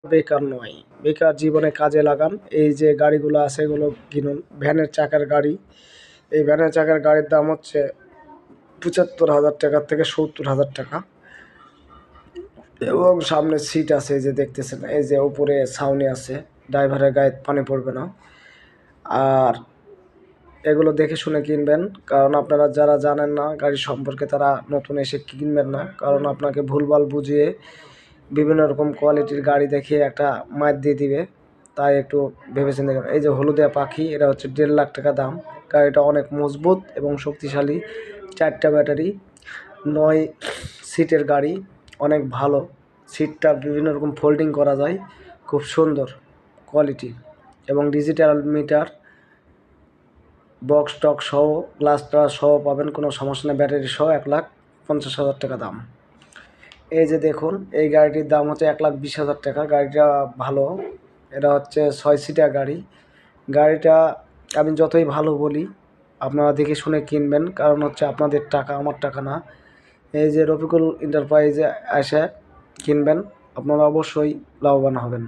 বেকার নয়, বেকার জীবনে কাজে লাগান। এই যে গাড়িগুলো আছে এগুলো কিনুন। ভ্যানের চাকার গাড়ি, এই ভ্যানের চাকার গাড়ির দাম হচ্ছে ৭৫,০০০ টাকা থেকে ৭০,০০০ টাকা এবং সামনে সিট আছে, এই যে দেখতেছেন, এই যে উপরে ছাউনি আছে, ড্রাইভারের গায়ে পানি পড়বে না। আর এগুলো দেখে শুনে কিনবেন, কারণ আপনারা যারা জানেন না গাড়ি সম্পর্কে তারা নতুন এসে কিনবেন না, কারণ আপনাকে ভুলভাল বুঝিয়ে বিভিন্ন রকম কোয়ালিটির গাড়ি দেখিয়ে একটা মাইর দিয়ে দিবে। তাই একটু ভেবেচিন্তে দেখবেন। এই যে হলুদিয়া পাখি, এটা হচ্ছে ১.৫ লাখ টাকা দাম। গাড়িটা অনেক মজবুত এবং শক্তিশালী, 4টা ব্যাটারি, 9 সিটের গাড়ি, অনেক ভালো। সিটটা বিভিন্ন রকম ফোল্ডিং করা যায়, খুব সুন্দর কোয়ালিটি এবং ডিজিটাল মিটার, বক্স টক সহ, গ্লাসটা সহ পাবেন, কোনো সমস্যা নেই। ব্যাটারি সহ ১,৫০,০০০ টাকা দাম। এই যে দেখুন, এই গাড়িটির দাম হচ্ছে ১,২০,০০০ টাকা। গাড়িটা ভালো, এটা হচ্ছে 6 সিটার গাড়ি। গাড়িটা আমি যতই ভালো বলি আপনারা দেখে শুনে কিনবেন, কারণ হচ্ছে আপনাদের টাকা, আমার টাকা না। এই যে রফিকুল এন্টারপ্রাইজে এসে কিনবেন, আপনারা অবশ্যই লাভবান হবেন।